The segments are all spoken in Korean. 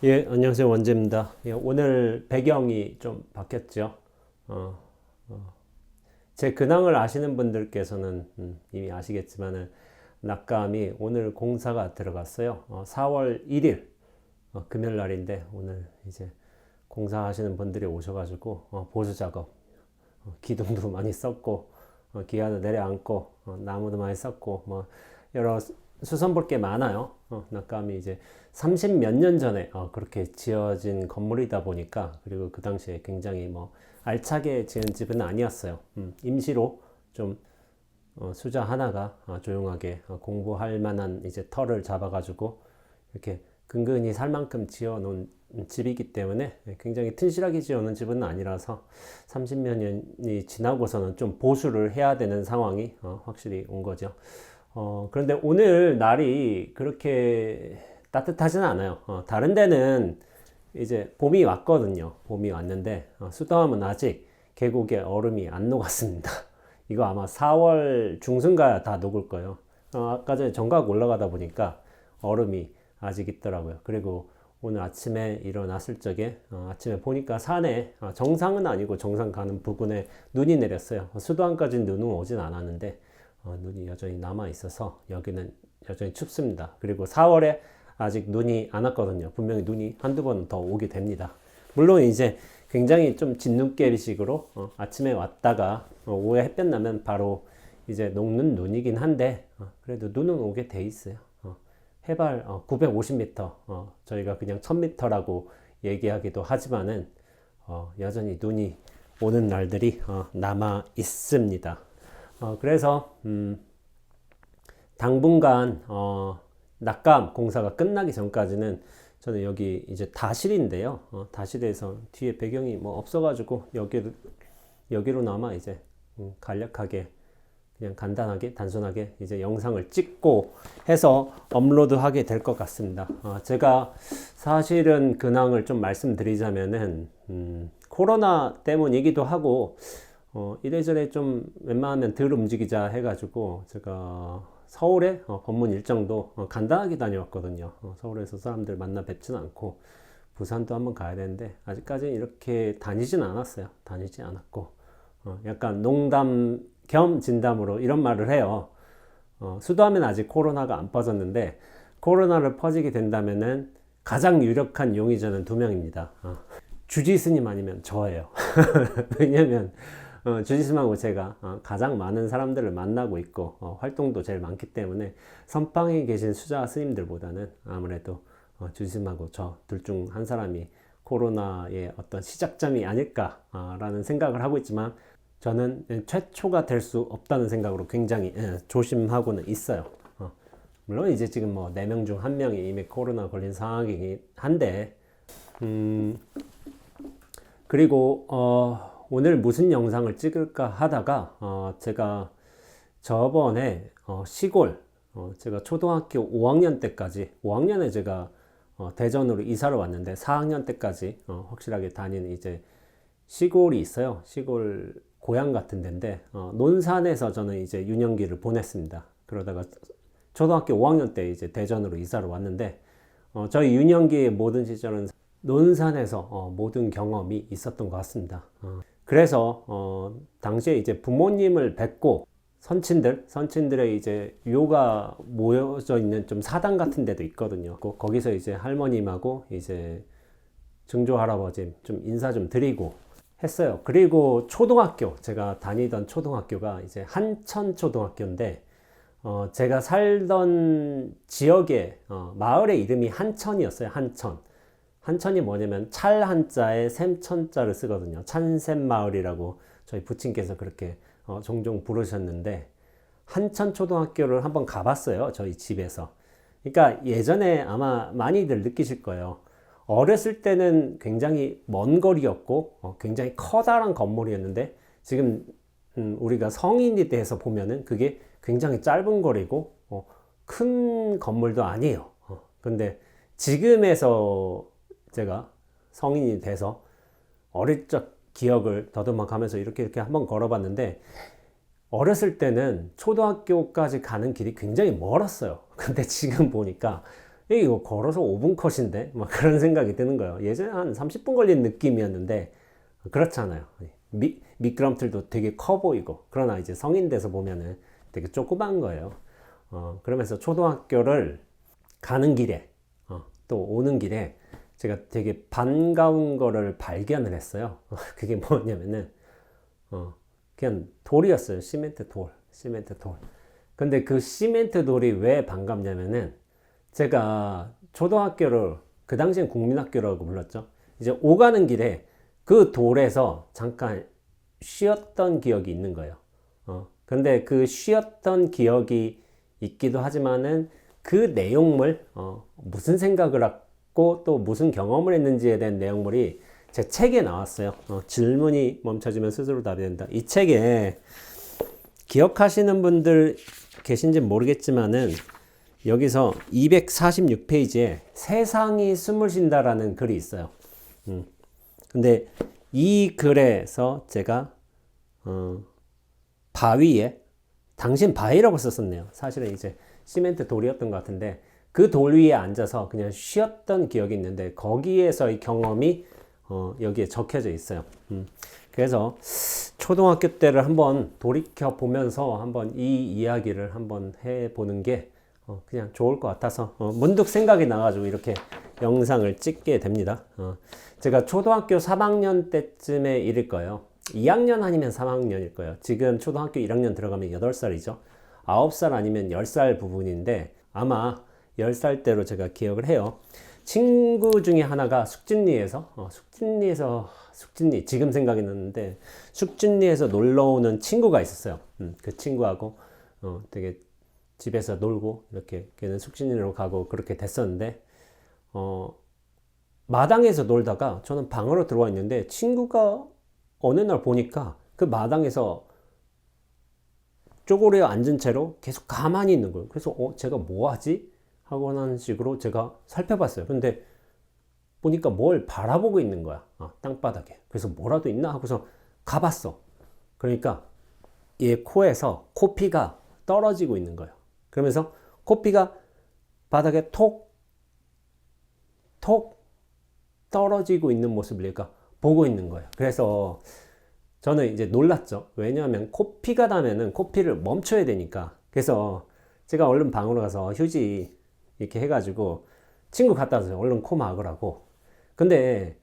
예, 안녕하세요. 원재입니다. 예, 오늘 배경이 좀 바뀌었죠. 어, 제 근황을 아시는 분들께서는 이미 아시겠지만은 낙감이 오늘 공사가 들어갔어요. 4월 1일 금요일 날인데 오늘 이제 공사하시는 분들이 오셔가지고 보수 작업, 기둥도 많이 썼고 기아도 내려앉고 나무도 많이 썼고 뭐 여러 수선볼 게 많아요. 낙감이 이제 30 몇 년 전에 그렇게 지어진 건물이다 보니까 그리고 그 당시에 굉장히 뭐 알차게 지은 집은 아니었어요. 임시로 좀 수자 하나가 조용하게 공부할 만한 이제 터를 잡아가지고 이렇게 근근히 살 만큼 지어 놓은 집이기 때문에 굉장히 튼실하게 지어 놓은 집은 아니라서 30몇 년이 지나고서는 좀 보수를 해야 되는 상황이 확실히 온 거죠. 그런데 오늘 날이 그렇게 따뜻하진 않아요. 다른 데는 이제 봄이 왔거든요. 봄이 왔는데 수도함은 아직 계곡에 얼음이 안 녹았습니다. 이거 아마 4월 중순가야 다 녹을 거예요. 아까 전에 정각 올라가다 보니까 얼음이 아직 있더라고요. 그리고 오늘 아침에 일어났을 적에 아침에 보니까 산에 정상은 아니고 정상 가는 부근에 눈이 내렸어요. 수도항까지는 눈은 오진 않았는데 눈이 여전히 남아 있어서 여기는 여전히 춥습니다. 그리고 4월에 아직 눈이 안 왔거든요. 분명히 눈이 한두 번 더 오게 됩니다. 물론 이제 굉장히 좀 진눈깨비식으로 아침에 왔다가 오후에 햇볕 나면 바로 이제 녹는 눈이긴 한데 그래도 눈은 오게 돼 있어요. 해발 950m, 저희가 그냥 1000m라고 얘기하기도 하지만은 여전히 눈이 오는 날들이 남아 있습니다. 그래서 당분간 낙감 공사가 끝나기 전까지는 저는 여기 이제 다실인데요. 다실에서 뒤에 배경이 뭐 없어가지고 여기로 남아 이제 간략하게 그냥 간단하게 단순하게 이제 영상을 찍고 해서 업로드하게 될 것 같습니다. 제가 사실은 근황을 좀 말씀드리자면은 코로나 때문이기도 하고 이래저래 좀 웬만하면 덜 움직이자 해가지고 제가 서울에 법문 일정도 간단하게 다녀왔거든요. 서울에서 사람들 만나 뵙지는 않고 부산도 한번 가야 되는데 아직까지는 이렇게 다니진 않았어요. 다니지 않았고 약간 농담 겸 진담으로 이런 말을 해요. 수도하면 아직 코로나가 안 퍼졌는데 코로나를 퍼지게 된다면은 가장 유력한 용의자는 두 명입니다. 주지 스님 아니면 저예요. 왜냐면 주지스님하고 제가 가장 많은 사람들을 만나고 있고 활동도 제일 많기 때문에 선방에 계신 수자 스님들보다는 아무래도 주지스님하고 저 둘 중 한 사람이 코로나의 어떤 시작점이 아닐까라는 생각을 하고 있지만 저는 최초가 될 수 없다는 생각으로 굉장히 조심하고는 있어요. 물론 이제 지금 뭐 4명 중 1명이 이미 코로나 걸린 상황이긴 한데 그리고 오늘 무슨 영상을 찍을까 하다가 제가 저번에 시골 제가 초등학교 5학년 때까지 5학년에 제가 대전으로 이사를 왔는데 4학년 때까지 확실하게 다니는 이제 시골이 있어요. 시골 고향 같은 데인데 논산에서 저는 이제 유년기를 보냈습니다. 그러다가 초등학교 5학년 때 이제 대전으로 이사를 왔는데 저희 유년기의 모든 시절은 논산에서 모든 경험이 있었던 것 같습니다. 그래서 당시에 이제 부모님을 뵙고 선친들의 이제 묘가 모여져 있는 좀 사당 같은 데도 있거든요. 거기서 이제 할머님하고 이제 증조 할아버지 좀 인사 좀 드리고 했어요. 그리고 초등학교 제가 다니던 초등학교가 이제 한천 초등학교인데 제가 살던 지역의 마을의 이름이 한천이었어요. 한천이 뭐냐면 찰 한자에 샘천자를 쓰거든요. 찬샘마을이라고 저희 부친께서 그렇게 종종 부르셨는데 한천 초등학교를 한번 가봤어요. 저희 집에서. 그러니까 예전에 아마 많이들 느끼실 거예요. 어렸을 때는 굉장히 먼 거리였고 굉장히 커다란 건물이었는데 지금 우리가 성인이 돼서 보면은 그게 굉장히 짧은 거리고 큰 건물도 아니에요. 근데 지금에서 제가 성인이 돼서 어릴 적 기억을 더듬어 가면서 이렇게 한번 걸어봤는데 어렸을 때는 초등학교까지 가는 길이 굉장히 멀었어요. 근데 지금 보니까 이거 걸어서 5분 컷인데? 막 그런 생각이 드는 거예요. 예전에 한 30분 걸린 느낌이었는데, 그렇잖아요. 미끄럼틀도 되게 커 보이고, 그러나 이제 성인 돼서 보면은 되게 조그만 거예요. 그러면서 초등학교를 가는 길에, 또 오는 길에 제가 되게 반가운 거를 발견을 했어요. 그게 뭐냐면은, 그냥 돌이었어요. 시멘트 돌. 근데 그 시멘트 돌이 왜 반갑냐면은, 제가 초등학교를 그 당시엔 국민학교라고 불렀죠. 이제 오가는 길에 그 돌에서 잠깐 쉬었던 기억이 있는 거예요. 근데 그 쉬었던 기억이 있기도 하지만은 그 내용물, 무슨 생각을 하고 또 무슨 경험을 했는지에 대한 내용물이 제 책에 나왔어요. 질문이 멈춰지면 스스로 답이 된다. 이 책에 기억하시는 분들 계신지 모르겠지만은 여기서 246페이지에 세상이 숨을 쉰다라는 글이 있어요. 근데 이 글에서 제가 바위에, 당신 바위라고 썼었네요. 사실은 이제 시멘트 돌이었던 것 같은데 그 돌 위에 앉아서 그냥 쉬었던 기억이 있는데 거기에서의 경험이 여기에 적혀져 있어요. 그래서 초등학교 때를 한번 돌이켜 보면서 한번 이 이야기를 한번 해보는 게 그냥 좋을 것 같아서 문득 생각이 나가지고 이렇게 영상을 찍게 됩니다. 제가 초등학교 3학년 때쯤에 일일 거예요. 2학년 아니면 3학년일 거예요. 지금 초등학교 1학년 들어가면 8살이죠. 9살 아니면 10살 부분인데 아마 10살 때로 제가 기억을 해요. 친구 중에 하나가 숙진리에서 지금 생각이 났는데 숙진리에서 놀러 오는 친구가 있었어요. 그 친구하고 되게 집에서 놀고 이렇게 걔는 숙진리로 가고 그렇게 됐었는데 마당에서 놀다가 저는 방으로 들어와 있는데 친구가 어느 날 보니까 그 마당에서 쪼그려 앉은 채로 계속 가만히 있는 거예요. 그래서 제가 뭐 하지? 하고 하는 식으로 제가 살펴봤어요. 근데 보니까 뭘 바라보고 있는 거야. 땅바닥에. 그래서 뭐라도 있나 하고서 가봤어. 그러니까 얘 코에서 코피가 떨어지고 있는 거예요. 그러면서 코피가 바닥에 톡 떨어지고 있는 모습을 얘가 보고 있는 거예요. 그래서 저는 이제 놀랐죠. 왜냐하면 코피가 나면은 코피를 멈춰야 되니까. 그래서 제가 얼른 방으로 가서 휴지 이렇게 해가지고 친구 갖다 줬어요. 얼른 코 막으라고. 근데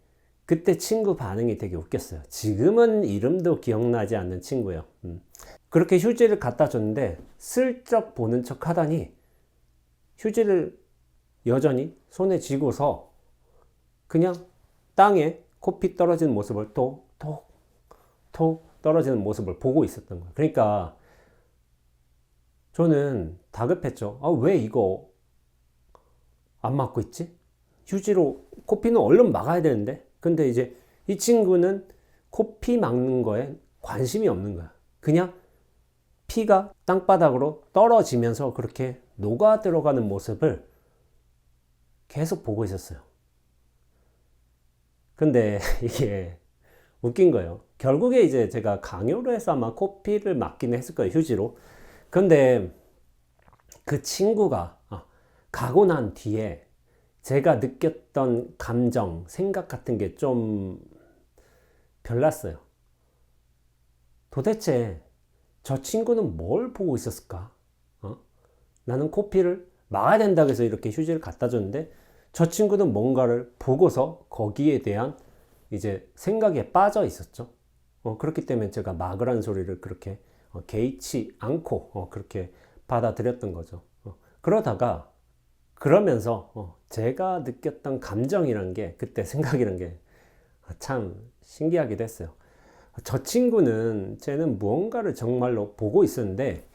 그때 친구 반응이 되게 웃겼어요. 지금은 이름도 기억나지 않는 친구예요. 그렇게 휴지를 갖다 줬는데 슬쩍 보는 척 하다니 휴지를 여전히 손에 쥐고서 그냥 땅에 코피 떨어지는 모습을 톡 떨어지는 모습을 보고 있었던 거예요. 그러니까 저는 다급했죠. 왜 이거 안 막고 있지? 휴지로 코피는 얼른 막아야 되는데. 근데 이제 이 친구는 코피 막는 거에 관심이 없는 거야. 그냥 피가 땅바닥으로 떨어지면서 그렇게 녹아 들어가는 모습을 계속 보고 있었어요. 근데 이게 웃긴 거예요. 결국에 이제 제가 강요를 해서 아마 코피를 막기는 했을 거예요, 휴지로. 근데 그 친구가 가고 난 뒤에 제가 느꼈던 감정, 생각 같은 게 좀 별났어요. 도대체 저 친구는 뭘 보고 있었을까? 나는 코피를 막아야 된다고 해서 이렇게 휴지를 갖다 줬는데 저 친구는 뭔가를 보고서 거기에 대한 이제 생각에 빠져 있었죠. 그렇기 때문에 제가 막으라는 소리를 그렇게 개의치 않고 그렇게 받아들였던 거죠. 그러면서 제가 느꼈던 감정이란 게 그때 생각이란 게 참 신기하기도 했어요. 저 친구는 쟤는 무언가를 정말로 보고 있었는데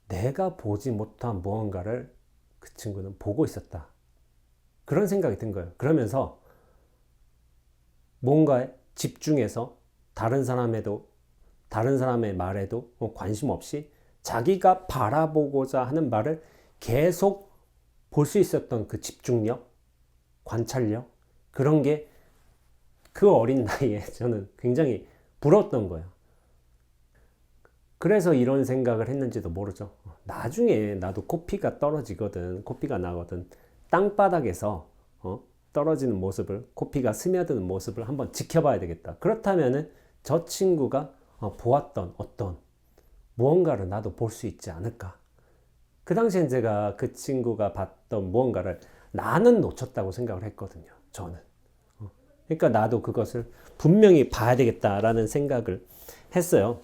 내가 보지 못한 무언가를 그 친구는 보고 있었다. 그런 생각이 든 거예요. 그러면서 뭔가에 집중해서 다른 사람의 말에도 관심 없이 자기가 바라보고자 하는 바를 계속 볼 수 있었던 그 집중력, 관찰력, 그런 게 그 어린 나이에 저는 굉장히 부러웠던 거예요. 그래서 이런 생각을 했는지도 모르죠. 나중에 나도 코피가 떨어지거든. 코피가 나거든. 땅바닥에서 떨어지는 모습을, 코피가 스며드는 모습을 한번 지켜봐야 되겠다. 그렇다면은 저 친구가 보았던 어떤 무언가를 나도 볼 수 있지 않을까. 그 당시엔 제가 그 친구가 봤던 무언가를 나는 놓쳤다고 생각을 했거든요. 저는. 그러니까 나도 그것을 분명히 봐야 되겠다라는 생각을 했어요.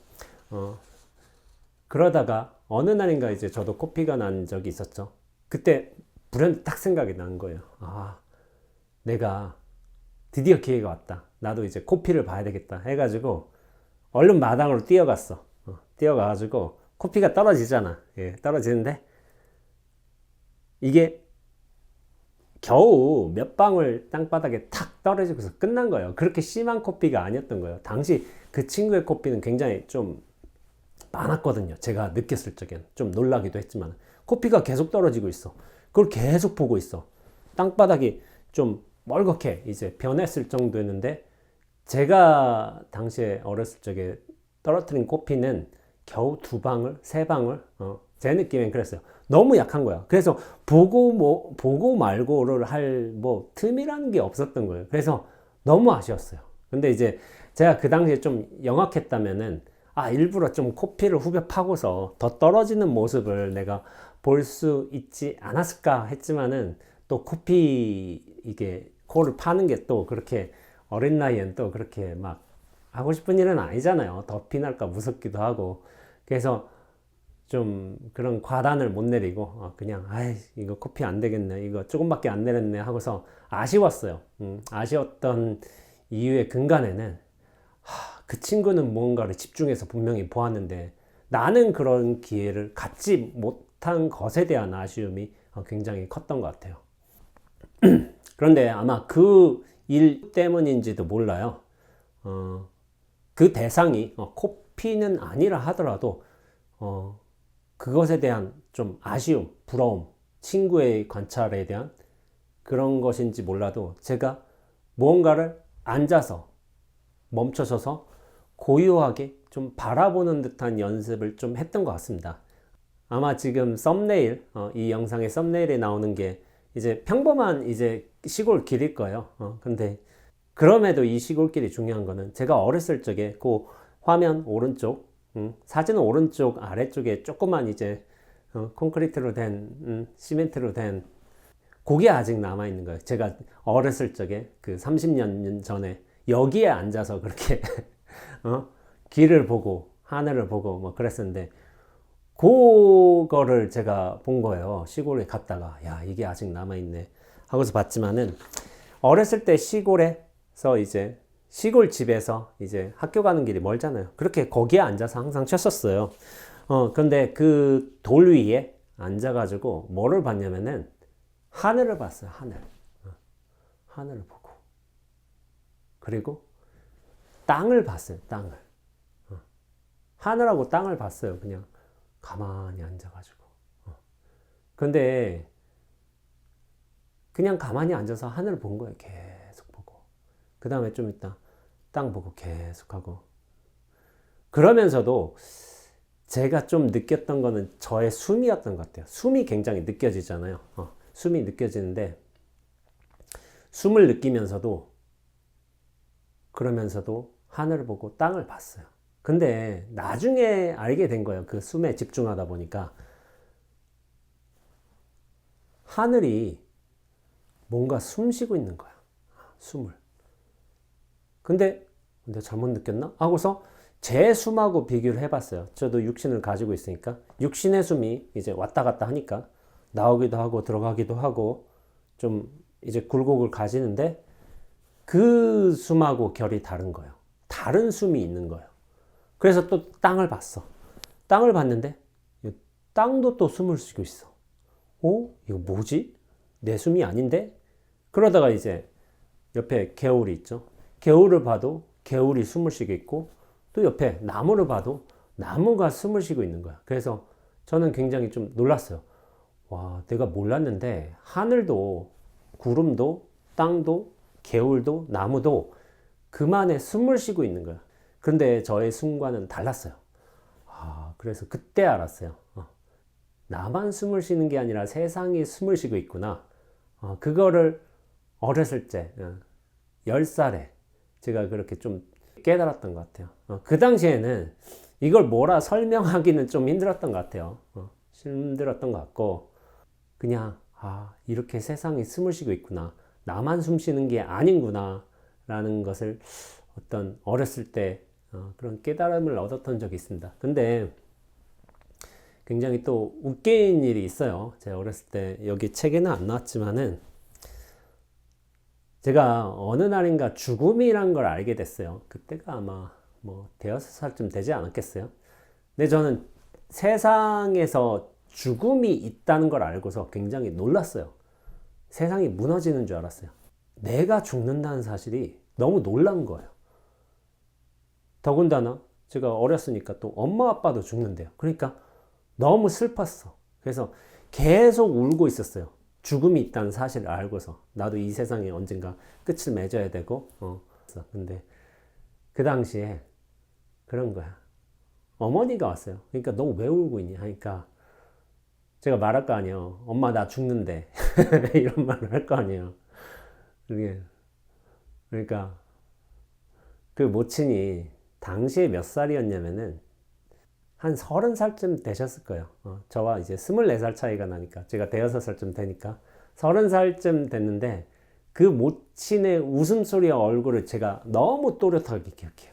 그러다가 어느 날인가 이제 저도 코피가 난 적이 있었죠. 그때 불현듯 딱 생각이 난 거예요. 아, 내가 드디어 기회가 왔다. 나도 이제 코피를 봐야 되겠다 해가지고 얼른 마당으로 뛰어갔어. 뛰어가가지고 코피가 떨어지잖아. 예, 떨어지는데 이게 겨우 몇 방울 땅바닥에 탁 떨어지고서 끝난 거예요. 그렇게 심한 코피가 아니었던 거예요. 당시 그 친구의 코피는 굉장히 좀 많았거든요. 제가 느꼈을 적엔 좀 놀라기도 했지만 코피가 계속 떨어지고 있어. 그걸 계속 보고 있어. 땅바닥이 좀 멀겋게 이제 변했을 정도였는데 제가 당시에 어렸을 적에 떨어뜨린 코피는 겨우 2방울, 3방울. 제 느낌엔 그랬어요. 너무 약한 거야. 그래서 보고 말고를 할 틈이라는 게 없었던 거예요. 그래서 너무 아쉬웠어요. 근데 이제 제가 그 당시에 좀 영악했다면은 일부러 좀 코피를 후벼 파고서 더 떨어지는 모습을 내가 볼 수 있지 않았을까 했지만은 또 코피 이게 코를 파는 게 또 그렇게 어린 나이엔 또 그렇게 막 하고 싶은 일은 아니잖아요. 더 피날까 무섭기도 하고. 그래서 좀 그런 과단을 못 내리고 그냥 이거 코피 안 되겠네. 이거 조금밖에 안 내렸네 하고서 아쉬웠어요. 아쉬웠던 이유의 근간에는 그 친구는 무언가를 집중해서 분명히 보았는데 나는 그런 기회를 갖지 못한 것에 대한 아쉬움이 굉장히 컸던 것 같아요. 그런데 아마 그 일 때문인지도 몰라요. 그 대상이 코피는 아니라 하더라도 그것에 대한 좀 아쉬움, 부러움, 친구의 관찰에 대한 그런 것인지 몰라도 제가 무언가를 앉아서 멈춰서서 고요하게 좀 바라보는 듯한 연습을 좀 했던 것 같습니다. 아마 지금 썸네일, 이 영상의 썸네일에 나오는 게 이제 평범한 이제 시골 길일 거예요. 근데 그럼에도 이 시골길이 중요한 거는 제가 어렸을 적에 그 화면 오른쪽, 사진 오른쪽 아래쪽에 조그만 이제 콘크리트로 된, 시멘트로 된 그게 아직 남아있는 거예요. 제가 어렸을 적에 그 30년 전에 여기에 앉아서 그렇게 길을 보고 하늘을 보고 뭐 그랬었는데 그거를 제가 본 거예요. 시골에 갔다가 이게 아직 남아있네 하고서 봤지만은 어렸을 때 시골에서 이제 시골 집에서 이제 학교 가는 길이 멀잖아요. 그렇게 거기에 앉아서 항상 쉬었었어요. 근데 그 돌 위에 앉아가지고 뭐를 봤냐면은 하늘을 봤어요. 하늘을 보고 그리고 땅을 봤어요. 땅을. 하늘하고 땅을 봤어요. 그냥 가만히 앉아가지고. 근데 그냥 가만히 앉아서 하늘을 본 거예요. 계속 보고. 그 다음에 좀 있다 땅 보고 계속 하고. 그러면서도 제가 좀 느꼈던 거는 저의 숨이었던 것 같아요. 숨이 굉장히 느껴지잖아요. 숨이 느껴지는데 숨을 느끼면서도 그러면서도 하늘을 보고 땅을 봤어요. 근데 나중에 알게 된 거예요. 그 숨에 집중하다 보니까 하늘이 뭔가 숨 쉬고 있는 거야. 숨을. 근데 잘못 느꼈나? 하고서 제 숨하고 비교를 해봤어요. 저도 육신을 가지고 있으니까 육신의 숨이 이제 왔다 갔다 하니까 나오기도 하고 들어가기도 하고 좀 이제 굴곡을 가지는데 그 숨하고 결이 다른 거예요. 다른 숨이 있는 거예요. 그래서 또 땅을 봤어. 땅을 봤는데 땅도 또 숨을 쉬고 있어. 이거 뭐지? 내 숨이 아닌데? 그러다가 이제 옆에 개울이 있죠. 개울을 봐도 개울이 숨을 쉬고 있고 또 옆에 나무를 봐도 나무가 숨을 쉬고 있는 거야. 그래서 저는 굉장히 좀 놀랐어요. 와, 내가 몰랐는데 하늘도 구름도 땅도 개울도 나무도 그만의 숨을 쉬고 있는 거야. 근데 저의 숨과는 달랐어요. 그래서 그때 알았어요. 나만 숨을 쉬는 게 아니라 세상이 숨을 쉬고 있구나. 그거를 어렸을 때 10살에 제가 그렇게 좀 깨달았던 것 같아요. 그 당시에는 이걸 뭐라 설명하기는 좀 힘들었던 것 같아요. 힘들었던 것 같고 그냥 이렇게 세상이 숨을 쉬고 있구나. 나만 숨 쉬는 게 아닌구나 라는 것을 어떤 어렸을 때 그런 깨달음을 얻었던 적이 있습니다. 근데 굉장히 또 웃긴 일이 있어요. 제가 어렸을 때 여기 책에는 안 나왔지만은 제가 어느 날인가 죽음이란 걸 알게 됐어요. 그때가 아마 뭐 대여섯 살쯤 되지 않았겠어요. 근데 저는 세상에서 죽음이 있다는 걸 알고서 굉장히 놀랐어요. 세상이 무너지는 줄 알았어요. 내가 죽는다는 사실이 너무 놀란 거예요. 더군다나 제가 어렸으니까 또 엄마 아빠도 죽는데요. 그러니까 너무 슬펐어. 그래서 계속 울고 있었어요. 죽음이 있다는 사실을 알고서 나도 이 세상에 언젠가 끝을 맺어야 되고 근데 그 당시에 그런 거야. 어머니가 왔어요. 그러니까 너 왜 울고 있니? 하니까 제가 말할 거 아니에요. 엄마 나 죽는데 이런 말을 할 거 아니에요. 그러니까 그 모친이 당시에 몇 살이었냐면은 한 30살쯤 되셨을 거예요. 저와 이제 24살 차이가 나니까 제가 대여섯 살쯤 되니까 30살쯤 됐는데 그 모친의 웃음소리와 얼굴을 제가 너무 또렷하게 기억해요.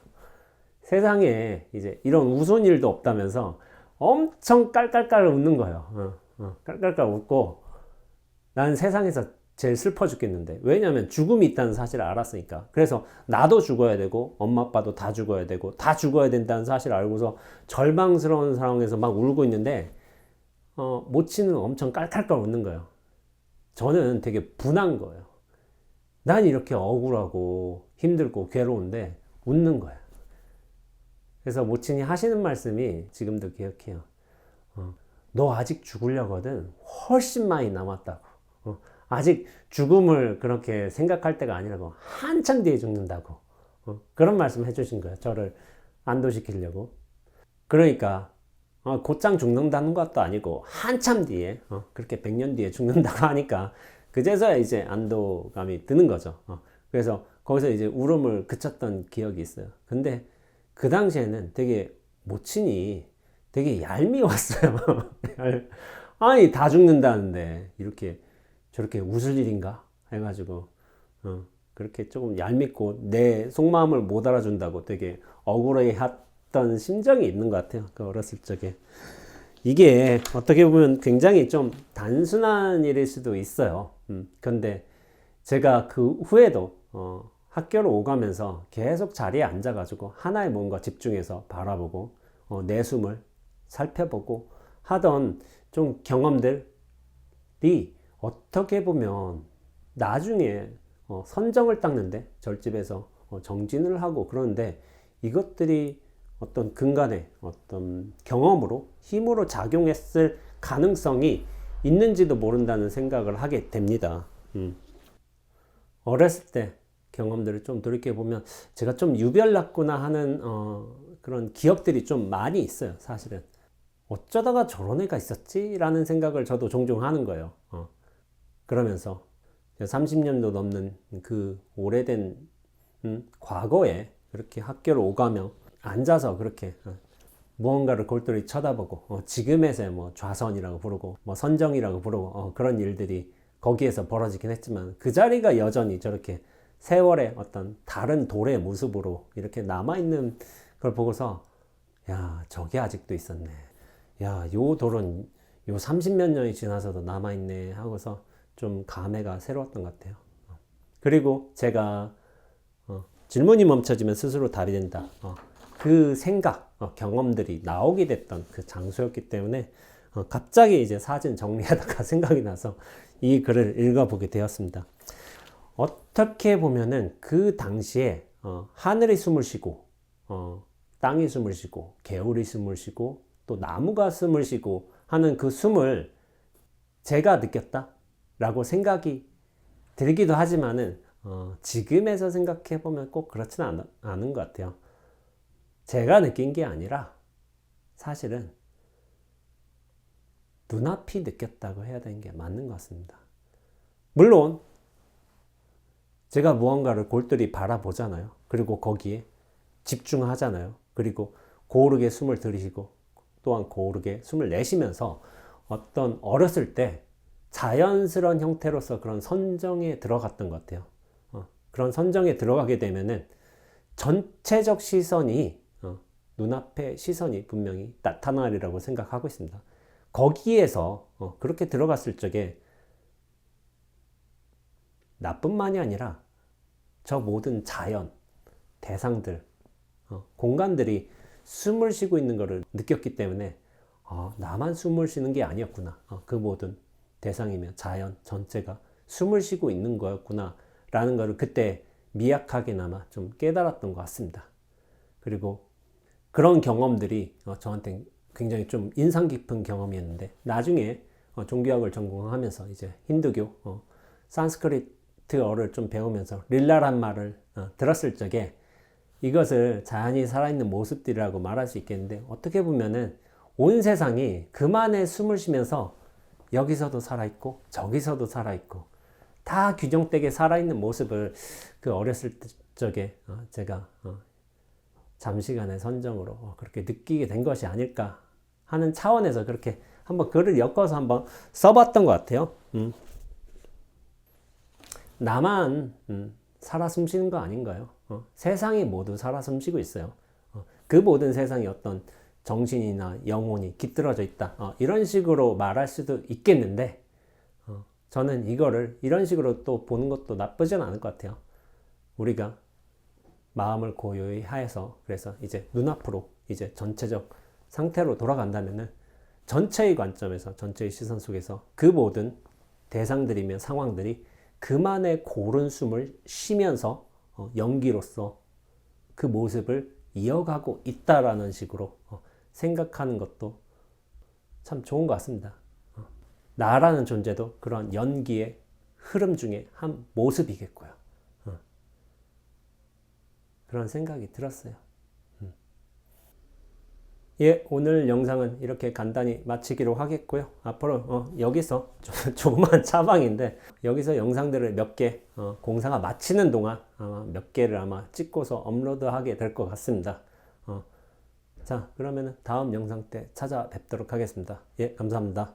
세상에 이제 이런 웃은 일도 없다면서 엄청 깔깔깔 웃는 거예요. 깔깔깔 웃고 난 세상에서 제일 슬퍼 죽겠는데 왜냐하면 죽음이 있다는 사실을 알았으니까. 그래서 나도 죽어야 되고 엄마 아빠도 다 죽어야 되고 다 죽어야 된다는 사실을 알고서 절망스러운 상황에서 막 울고 있는데 모친은 엄청 깔깔깔 웃는 거예요. 저는 되게 분한 거예요. 난 이렇게 억울하고 힘들고 괴로운데 웃는 거예요. 그래서 모친이 하시는 말씀이 지금도 기억해요. 너 아직 죽으려거든. 훨씬 많이 남았다고. 아직 죽음을 그렇게 생각할 때가 아니라고. 한참 뒤에 죽는다고. 그런 말씀 해주신 거예요. 저를 안도시키려고. 그러니까 곧장 죽는다는 것도 아니고 한참 뒤에 그렇게 100년 뒤에 죽는다고 하니까 그제서야 이제 안도감이 드는 거죠. 그래서 거기서 이제 울음을 그쳤던 기억이 있어요. 근데 그 당시에는 되게 모친이 되게 얄미웠어요. 아니 다 죽는다는데 이렇게 저렇게 웃을 일인가 해가지고 그렇게 조금 얄밉고 내 속마음을 못 알아준다고 되게 억울해했던 심정이 있는 것 같아요. 그 어렸을 적에. 이게 어떻게 보면 굉장히 좀 단순한 일일 수도 있어요. 근데 제가 그 후에도 학교를 오가면서 계속 자리에 앉아가지고 하나에 뭔가 집중해서 바라보고 내 숨을 살펴보고 하던 좀 경험들이 어떻게 보면 나중에 선정을 닦는데 절집에서 정진을 하고 그러는데 이것들이 어떤 근간의 어떤 경험으로 힘으로 작용했을 가능성이 있는지도 모른다는 생각을 하게 됩니다. 어렸을 때 경험들을 좀 돌이켜보면 제가 좀 유별났구나 하는 그런 기억들이 좀 많이 있어요. 사실은 어쩌다가 저런 애가 있었지? 라는 생각을 저도 종종 하는 거예요. 그러면서 30년도 넘는 그 오래된 과거에 그렇게 학교를 오가며 앉아서 그렇게 무언가를 골똘히 쳐다보고 지금에서야 뭐 좌선이라고 부르고 뭐 선정이라고 부르고 그런 일들이 거기에서 벌어지긴 했지만 그 자리가 여전히 저렇게 세월의 어떤 다른 돌의 모습으로 이렇게 남아있는 걸 보고서 야 저게 아직도 있었네. 야 요 돌은 요 30몇 년이 지나서도 남아있네 하고서 좀 감회가 새로웠던 것 같아요. 그리고 제가 질문이 멈춰지면 스스로 답이 된다. 그 생각, 경험들이 나오게 됐던 그 장소였기 때문에 갑자기 이제 사진 정리하다가 생각이 나서 이 글을 읽어보게 되었습니다. 어떻게 보면은 그 당시에 하늘이 숨을 쉬고 땅이 숨을 쉬고 개울이 숨을 쉬고 또 나무가 숨을 쉬고 하는 그 숨을 제가 느꼈다 라고 생각이 들기도 하지만은 지금에서 생각해 보면 꼭 그렇지는 않은 것 같아요. 제가 느낀 게 아니라 사실은 눈앞이 느꼈다고 해야 되는 게 맞는 것 같습니다. 물론 제가 무언가를 골똘히 바라보잖아요. 그리고 거기에 집중하잖아요. 그리고 고르게 숨을 들이쉬고 또한 고르게 숨을 내쉬면서 어떤 어렸을 때 자연스러운 형태로서 그런 선정에 들어갔던 것 같아요. 그런 선정에 들어가게 되면은 전체적 시선이 눈앞에 시선이 분명히 나타나리라고 생각하고 있습니다. 거기에서 그렇게 들어갔을 적에 나뿐만이 아니라 저 모든 자연, 대상들, 공간들이 숨을 쉬고 있는 것을 느꼈기 때문에 나만 숨을 쉬는 게 아니었구나. 그 모든 대상이며 자연 전체가 숨을 쉬고 있는 거였구나 라는 것을 그때 미약하게나마 좀 깨달았던 것 같습니다. 그리고 그런 경험들이 저한테 굉장히 좀 인상 깊은 경험이었는데 나중에 종교학을 전공하면서 이제 힌두교 산스크리트어를 좀 배우면서 릴라란 말을 들었을 적에 이것을 자연이 살아있는 모습들이라고 말할 수 있겠는데 어떻게 보면은 온 세상이 그만의 숨을 쉬면서 여기서도 살아있고 저기서도 살아있고 다 균형되게 살아있는 모습을 그 어렸을 적에 제가 잠시간의 선정으로 그렇게 느끼게 된 것이 아닐까 하는 차원에서 그렇게 한번 글을 엮어서 한번 써봤던 것 같아요. 나만 살아 숨쉬는 거 아닌가요? 세상이 모두 살아 숨쉬고 있어요. 그 모든 세상이 어떤 정신이나 영혼이 깃들어져 있다. 이런 식으로 말할 수도 있겠는데 저는 이거를 이런 식으로 또 보는 것도 나쁘진 않을 것 같아요. 우리가 마음을 고요히 하여서 그래서 이제 눈앞으로 이제 전체적 상태로 돌아간다면은 전체의 관점에서 전체의 시선 속에서 그 모든 대상들이며 상황들이 그만의 고른 숨을 쉬면서 연기로서 그 모습을 이어가고 있다라는 식으로 생각하는 것도 참 좋은 것 같습니다. 나라는 존재도 그런 연기의 흐름 중에 한 모습이겠고요. 그런 생각이 들었어요. 예, 오늘 영상은 이렇게 간단히 마치기로 하겠고요. 앞으로 여기서 조그만 차방인데 여기서 영상들을 몇 개 공사가 마치는 동안 아마 몇 개를 아마 찍고서 업로드하게 될 것 같습니다. 자, 그러면 다음 영상 때 찾아뵙도록 하겠습니다. 예, 감사합니다.